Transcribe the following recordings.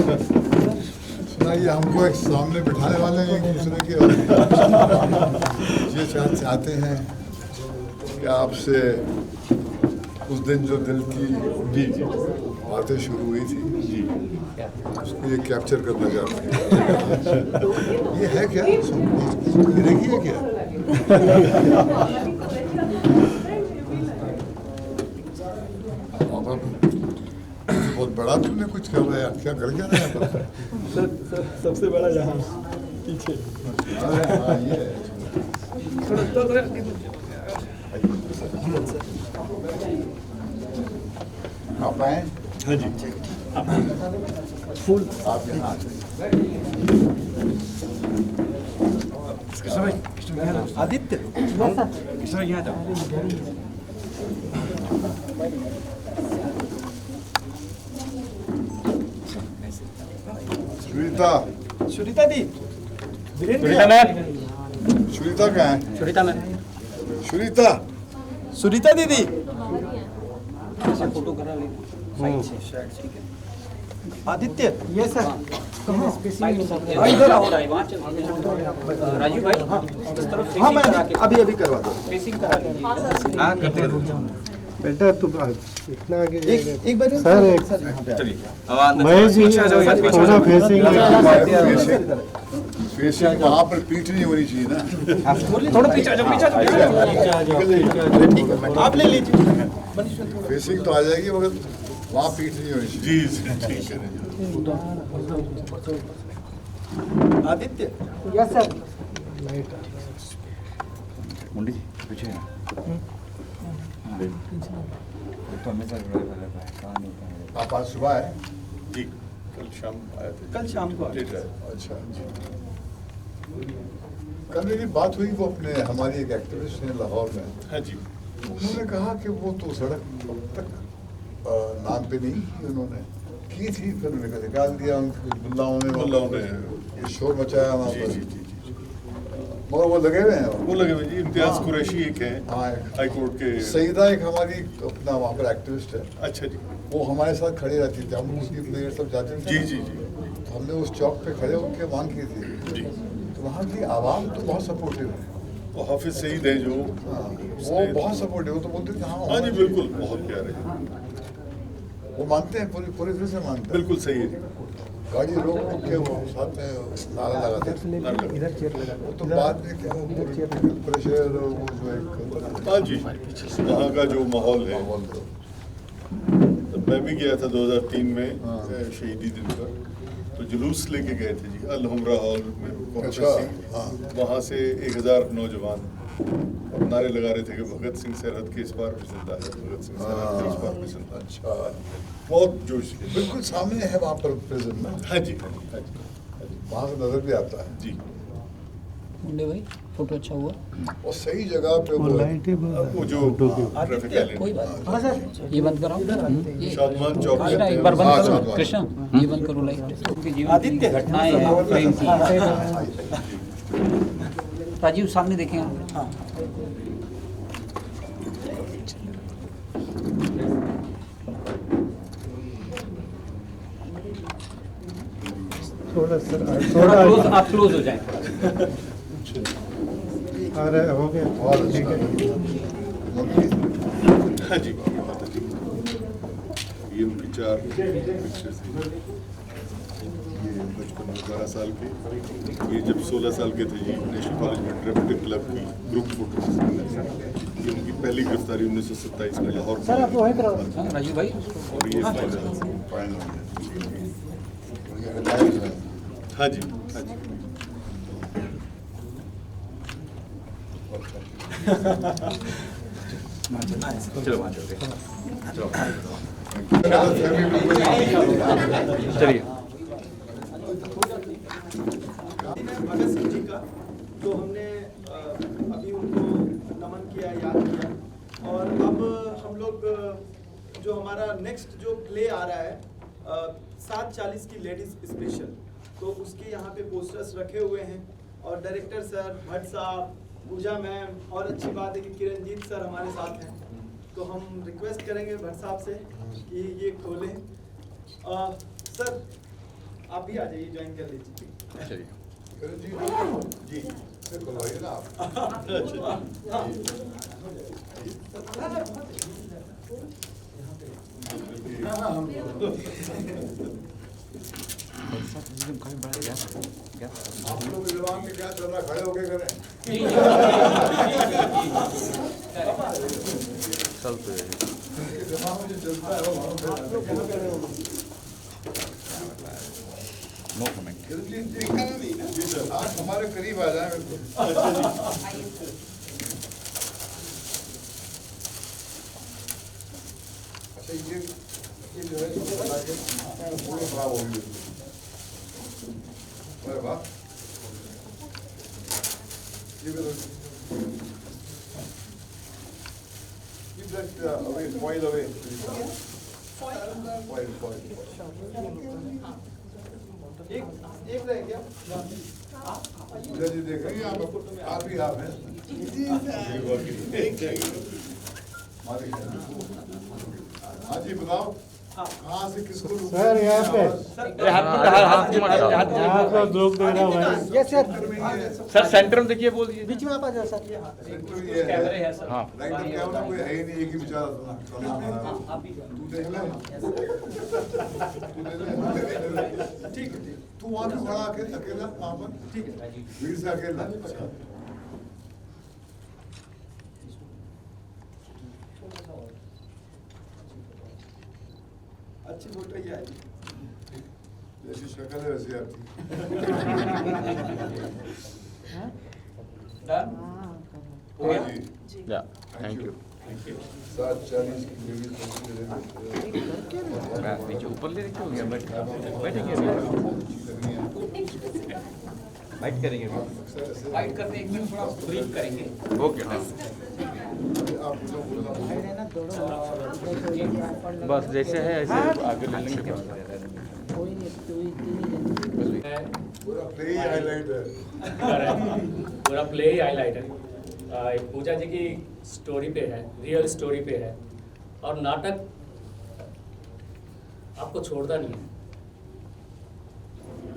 सुनाइए, हमको एक सामने बिठाने वाले हैं एक दूसरे के, ये चाहते हैं कि आपसे उस दिन जो दिल की बातें शुरू हुई थी उसको ये कैप्चर करना चाहते हैं। ये है क्या? रहेगी है क्या? बहुत बड़ा तुमने कुछ कर रहा है, क्या कर क्या रहा है? सबसे बड़ा यहाँ पीछे। हाँ, ये आप आए? हाँ जी। फूल आप यहाँ आदित्य सुनीता, सुनीता दी, सुनीता मैम, सुनीता कहाँ है? सुनीता मैम, सुनीता, सुनीता दीदी। फोटो करा ली आदित्य, ये सर इधर आओ राजू भाई, इस तरफ हाँ मैं फेसिंग अभी अभी करवा दो। फेसिंग करा लीजिए। हाँ करते बेटा तुम इतना आगे एक बार सर एक महेश जी थोड़ा फेसिंग फेसिंग वहाँ पर पीठ नहीं होनी चाहिए ना। थोड़ा पीछे आ जाओ, पीछे आ जाओ। आप ले लीजिए। फेसिंग तो आ जाएगी मगर वहाँ पीठ नहीं होनी चाहिए। जी ठीक है। आदित्य, यस सर मुंडी जी पीछे हैं। तो हमेशा जुड़ा रहता है, कहाँ नहीं होता है। आप आज सुबह आए? जी कल शाम आए थे। कल शाम को लेट आए। अच्छा जी। कल मेरी बात हुई, वो अपने हमारी एक एक्टिविस्ट हैं लाहौर में, हाँ जी। उन्होंने कहा कि वो तो सड़क अब तक नाम पे नहीं की, उन्होंने की थी, फिर उन्होंने निकाल दिया, उनको मुल्लाओं ने ये शोर मचाया वहाँ जी पर, जी जी जी मगर वो लगे हुए हैं। वो लगे हुए जी। इम्तियाज हाँ। कुरैशी एक है हाँ, हाई कोर्ट के। सईदा एक हमारी अपना वहाँ पर एक्टिविस्ट है, अच्छा जी। वो हमारे साथ खड़ी रहती थी, हम उसकी प्लेयर सब जाते थे जी ना। जी जी तो हमने उस चौक पे खड़े होकर मांग की थी, जी। तो वहाँ की आवाम तो बहुत सपोर्टिव है। वो हाफिज सईद हैं जो। हाँ, वो बहुत सपोर्टिव, वो तो बोलते थे हाँ हाँ जी बिल्कुल, बहुत प्यारे। वो मानते हैं, पूरी पूरी तरह से मानते हैं। बिल्कुल सही है जी। गाड़ी रोक के वो साथ में नारा लगाते थे। इधर चेयर लगा वो तो बाद में क्या वो प्रेशर वो जो एक हाँ जी, वहाँ का जो माहौल है। माहौल था। तो मैं भी गया था 2003 में हाँ। शहीदी दिन पर, तो जुलूस लेके गए थे जी अल हमरा हॉल में। अच्छा, हाँ। वहाँ से 1000 नौजवान और नारे लगा रहे थे कि भगत सिंह सरहद के इस पार भी जिंदा है, भगत सिंह सरहद के इस पार भी जिंदा है। अच्छा, बहुत जोश है। बिल्कुल सामने है वहाँ पर प्रिजन में, हाँ जी हाँ जी हाँ जी वहाँ से नजर भी आता है। जी। मुंडे भाई फोटो अच्छा हुआ। और सही जगह पे वो वो जो ट्रैफिक कोई आइलैंड बात नहीं। ये बंद कराओ। ये शादमान चौक पे कृष्णा एक बार बंद हाँ, करो। शादमान। कृष्णा ये बंद करो लाइट। उनके जीवन की आदित्य। घटनाएं हैं, प्रेम की। राजीव सामने देखें आप। हाँ। थोड़ा सर थोड़ा क्लोज, आप क्लोज हो जाएं। आ रहा है, हो गया बहुत ठीक है। हाँ जी माता जी। ये उनकी 4 पिक्चर्स थी। ये बचपन में 12 साल के, ये जब 16 साल के थे जी नेशनल कॉलेज में ड्राफ्टिंग क्लब की ग्रुप फोटो। ये उनकी पहली गिरफ्तारी 1927 में लाहौर में। सर आप वहीं करो। हाँ, राजीव भाई और ये फाइनल। हाँ जी हाँ जी। चलो वहाँ चलते हैं। चलिए। भगत सिंह जी का तो हमने अभी उनको नमन किया, याद किया, और अब हम लोग जो हमारा नेक्स्ट जो प्ले आ रहा है 7:40 की लेडीज स्पेशल, तो उसके यहाँ पे पोस्टर्स रखे हुए हैं, और डायरेक्टर सर, भट्ट साहब, पूजा मैम, और अच्छी बात है कि किरणजीत सर हमारे साथ हैं, तो हम रिक्वेस्ट करेंगे भट्ट साहब से कि ये खोलें। सर आप भी आ जाइए, ज्वाइन कर लीजिए। चलिए जी से खुलवाइए ना आप। हाँ, हम आप लोग दिमाग में क्या चल रहा है, खड़े होके करें। ಸ್ವಲ್ಪ इनके दिमाग में जो चलता है वो हम नो कमेंट दिलजीत जी सर, आप हमारे करीब आ जाए बिल्कुल। अच्छा ये जो है पूरा खराब हो गई। अरे वाह, ये keep that away, foil away. Foil. एक रह गया। पूजा जी देख रही हैं आप ही आप हैं। हाँ जी बताओ, कहाँ से किसको सर यहाँ पे यहाँ पे लोग दे रहा है। Yes sir. सर सेंटर में देखिए, बोल दीजिए। बीच में आप आ जाओ सर। कैमरे हैं सर। हाँ राइट कैमरा कोई है ही नहीं, एक ही बेचारा तू देख ले, ठीक है। तू वहाँ पे खड़ा अकेला वहाँ पर, ठीक है। भीड़ से अकेला। अच्छी फोटो ही आई। जैसी शक्ल है वैसी आपकी। हाँ जी, या थैंक यू 7:40 की लेडीज नीचे ऊपर ले रखे होंगे, बैठेंगे बाइट करेंगे वाइट करते एक मिनट थोड़ा ब्रीफ करेंगे। ओके हाँ आप बस जैसे है ऐसे आगे ले लेंगे। पूरा प्ले ही हाईलाइट है। पूरा प्ले ही हाईलाइट है। पूजा जी की स्टोरी पे है, रियल स्टोरी पे है, और नाटक आपको छोड़ता नहीं है।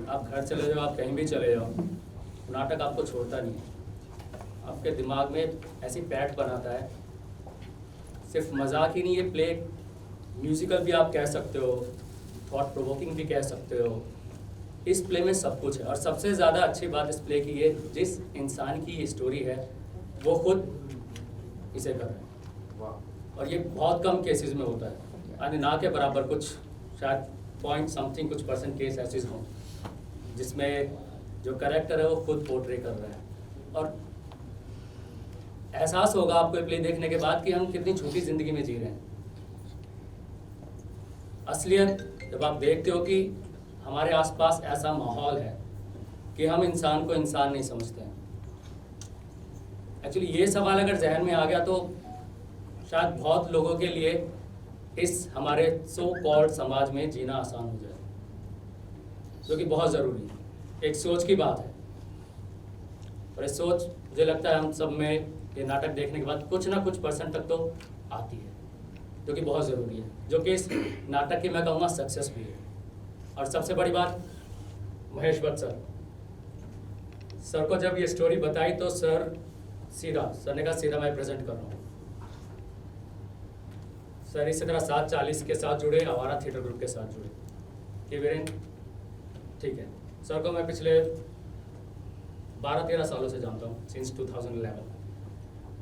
आप घर चले जाओ, आप कहीं भी चले जाओ, नाटक आपको छोड़ता नहीं है। आपके दिमाग में ऐसी पैठ बनाता है। सिर्फ मजाक ही नहीं, ये प्ले म्यूजिकल भी आप कह सकते हो, थॉट प्रोवोकिंग भी कह सकते हो। इस प्ले में सब कुछ है, और सबसे ज़्यादा अच्छी बात इस प्ले की ये, जिस इंसान की ये स्टोरी है वो खुद इसे कर रहे हैं, और ये बहुत कम केसेस में होता है। यानी ना के बराबर, कुछ शायद पॉइंट समथिंग कुछ % केस ऐसे हों जिसमें जो कैरेक्टर है वो खुद पोर्ट्रे कर रहा है। और एहसास होगा आपको ये प्ले देखने के बाद कि हम कितनी छोटी ज़िंदगी में जी रहे हैं। असलियत जब आप देखते हो कि हमारे आसपास ऐसा माहौल है कि हम इंसान को इंसान नहीं समझते हैं। एक्चुअली ये सवाल अगर जहन में आ गया तो शायद बहुत लोगों के लिए इस हमारे सो कॉल्ड समाज में जीना आसान हो जाए, जो कि बहुत ज़रूरी है। एक सोच की बात है, और इस सोच मुझे लगता है हम सब में ये नाटक देखने के बाद कुछ ना कुछ % तक तो आती है, जो कि बहुत ज़रूरी है, जो कि इस नाटक की मैं कहूँगा सक्सेस भी है। और सबसे बड़ी बात, महेश भट्ट सर को जब ये स्टोरी बताई तो सर ने कहा सीधा मैं प्रेजेंट कर रहा हूँ। सर इसी तरह 7:40 के साथ जुड़े, आवारा थिएटर ग्रुप के साथ जुड़े कि वीरेंद्र ठीक है। सर को मैं पिछले 12-13 सालों से जानता हूँ, सिंस 2011,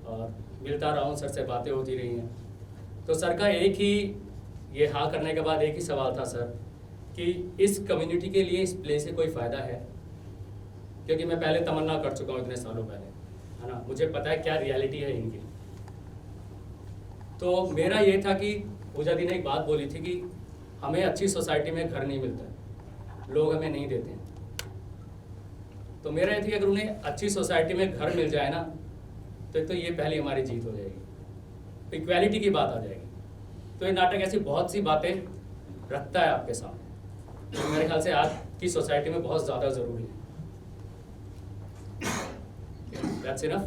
और मिलता रहा हूँ, सर से बातें होती रही हैं। तो सर का एक ही, ये हाँ करने के बाद एक ही सवाल था सर, कि इस कम्युनिटी के लिए इस प्ले से कोई फ़ायदा है? क्योंकि मैं पहले तमन्ना कर चुका हूँ इतने सालों पहले, है ना, मुझे पता है क्या रियलिटी है इनकी। तो मेरा ये था कि पूजा दी ने एक बात बोली थी कि हमें अच्छी सोसाइटी में घर नहीं मिलता, लोग हमें नहीं देते हैं। तो मेरा ये थी अगर उन्हें अच्छी सोसाइटी में घर मिल जाए ना, तो ये पहली हमारी जीत हो जाएगी, इक्वालिटी की बात आ जाएगी। तो ये नाटक ऐसी बहुत सी बातें रखता है आपके सामने, तो मेरे ख्याल से आज की सोसाइटी में बहुत ज़्यादा ज़रूरी है। That's enough?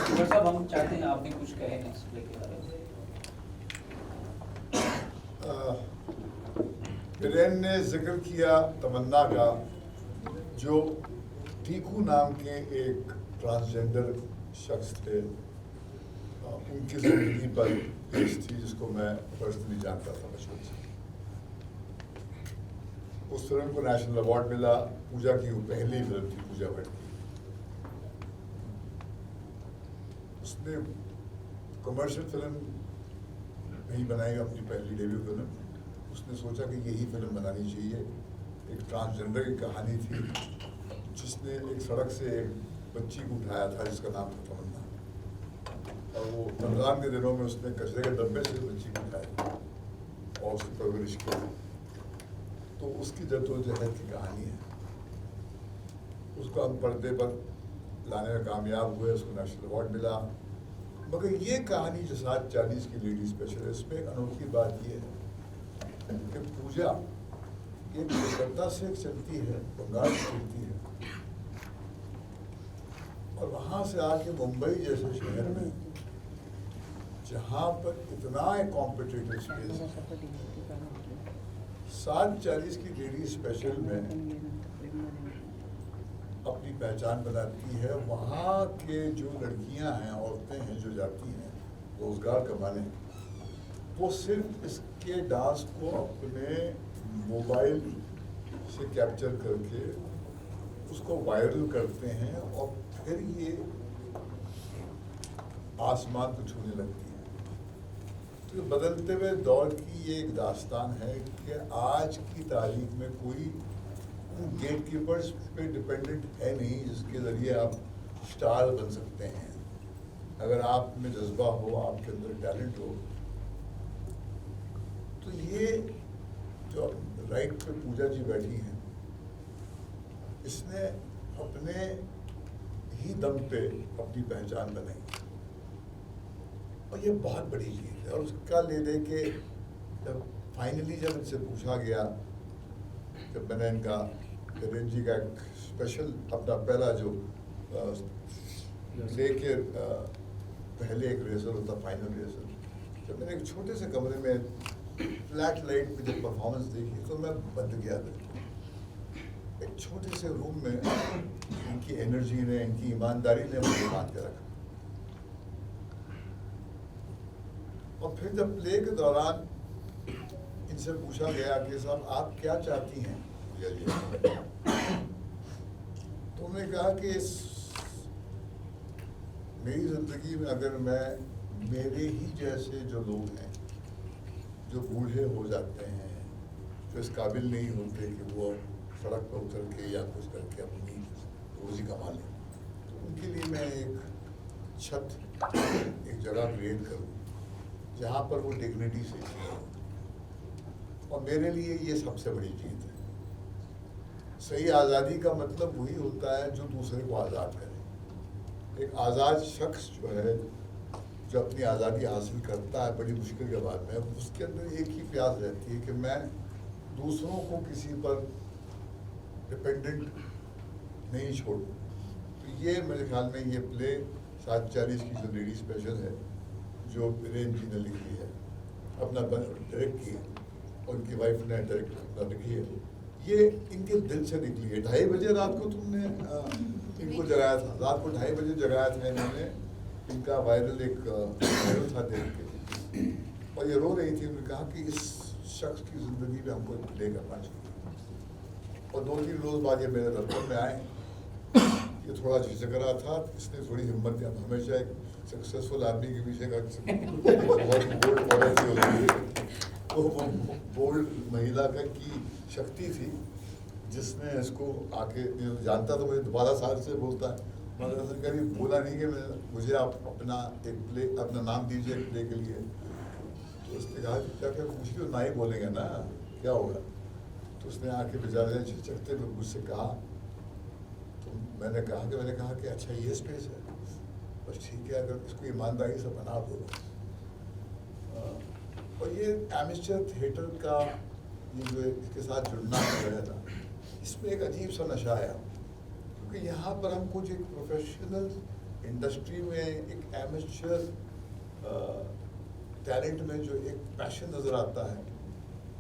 डॉक्टर साहब हम चाहते हैं आप भी कुछ कहें नेक्स्ट प्ले के बारे में। वीरेन ने जिक्र किया तमन्ना का, जो टीकू नाम के एक ट्रांसजेंडर शख्स थे, उनकी जिंदगी पर पेश थी, जिसको मैं पर्सनली जानता था बचपन से। उस फिल्म को नेशनल अवार्ड मिला। पूजा की वो पहली फिल्म थी, पूजा भट्ट की। उसने कमर्शियल फिल्म नहीं बनाई, अपनी पहली डेब्यू फिल्म। उसने सोचा कि यही फिल्म बनानी चाहिए। एक ट्रांसजेंडर की कहानी थी, जिसने एक सड़क से एक बच्ची को उठाया था जिसका नाम था तमन्ना, और वो रमजान के दिनों में उसने कचरे के डब्बे से बच्ची को उठाया और उसकी परवरिश की। तो उसकी जद्दोजहद की कहानी है। उसको हम पर्दे पर लाने में कामयाब हुए, उसको नेशनल अवार्ड मिला। मगर ये कहानी जो 740 की लेडी स्पेशल है, इसमें एक अनोखी बात ये है कि पूजा एक कोलकाता से चलती है, बंगाल से चलती है, और वहाँ से आके मुंबई जैसे शहर में, जहाँ पर इतना एक कॉम्पिटिटिव स्पेस है, 740 की लेडी स्पेशल में अपनी पहचान बनाती है। वहाँ के जो लड़कियाँ हैं, औरतें हैं जो जाती हैं रोजगार कमाने, वो सिर्फ इसके डांस को अपने मोबाइल से कैप्चर करके उसको वायरल करते हैं, और फिर ये आसमान को छूने लगती है। तो बदलते हुए दौर की ये एक दास्तान है कि आज की तारीख में कोई गेट कीपर्स पे डिपेंडेंट है नहीं, जिसके ज़रिए आप स्टार बन सकते हैं। अगर आप में जज्बा हो, आपके अंदर टैलेंट हो, तो ये जो राइट पे पूजा जी बैठी हैं, इसने अपने ही दम पे अपनी पहचान बनाई, और ये बहुत बड़ी चीज़ है। और उसका ले दे के जब फाइनली जब इनसे पूछा गया, जब मैंने इनका वीरेन जी का एक स्पेशल अपना पहला जो लेके पहले एक रेजर होता, फाइनल रेजर, जब मैंने एक छोटे से कमरे में फ्लैट लाइट में जब परफॉर्मेंस देखी, तो मैं बंद गया था। एक छोटे से रूम में इनकी एनर्जी ने, इनकी ईमानदारी ने मुझे बांध के रखा। और फिर जब प्ले के दौरान इनसे पूछा गया कि साहब आप क्या चाहती हैं, तो उन्होंने कहा कि मेरी जिंदगी में अगर मैं मेरे ही जैसे जो लोग हैं, जो बूढ़े हो जाते हैं, जो इस काबिल नहीं होते कि वो सड़क पर उतर के या कुछ करके अपनी रोजी कमा लें, तो उनके लिए मैं एक छत, एक जगह क्रिएट करूँ जहाँ पर वो डिग्निटी से जिए। और मेरे लिए ये सबसे बड़ी चीज़ है। सही आज़ादी का मतलब वही होता है जो दूसरे को आज़ाद करे। एक आज़ाद शख्स जो है, जो अपनी आज़ादी हासिल करता है बड़ी मुश्किल के बाद में, उसके अंदर एक ही प्यास रहती है कि मैं दूसरों को किसी पर डिपेंडेंट नहीं छोड़ूं। तो ये मेरे ख्याल में ये प्ले 740 की जो लेडी स्पेशल है, जो वीरेन जी ने लिखी है, अपना डायरेक्ट की है, और उनकी वाइफ ने डायरेक्ट लिखी है, ये इनके दिल से निकली है। 2:30 बजे रात को तुमने इनको जगाया था, रात को 2:30 बजे जगाया था इन्होंने। इनका वायरल एक वायरल था देख के, और ये रो रही थी। उन्होंने कहा कि इस शख्स की ज़िंदगी में हमको प्ले करना चाहिए। और 2-3 रोज़ बाद ये मेरे दफ्तर में आए। ये थोड़ा झिझक रहा था, इसने थोड़ी हिम्मत दी। हमेशा एक सक्सेसफुल आदमी के पीछे का बहुत बोल्ड क्वालिटी होती है, तो वो बोल्ड महिला का की शक्ति थी, जिसने इसको आके जानता तो मुझे 12 साल से बोलता है, मगर कभी बोला नहीं कि मुझे आप अपना एक प्ले, अपना नाम दीजिए प्ले के लिए। तो उसने कहा कि क्या क्या पूछ लो, ना ही बोलेंगे ना, क्या होगा। तो उसने आके बेचारे झिझकते हुए मुझसे कहा, तो मैंने कहा कि अच्छा ये स्पेस है, बस ठीक है, अगर इसको ईमानदारी से बना दो। और ये एमेच्योर थिएटर का ये जो इसके साथ जुड़ना है ना, इसमें एक अजीब सा नशा आया, क्योंकि यहाँ पर हम कुछ एक प्रोफेशनल इंडस्ट्री में एक एमेच्योर टैलेंट में जो एक पैशन नज़र आता है,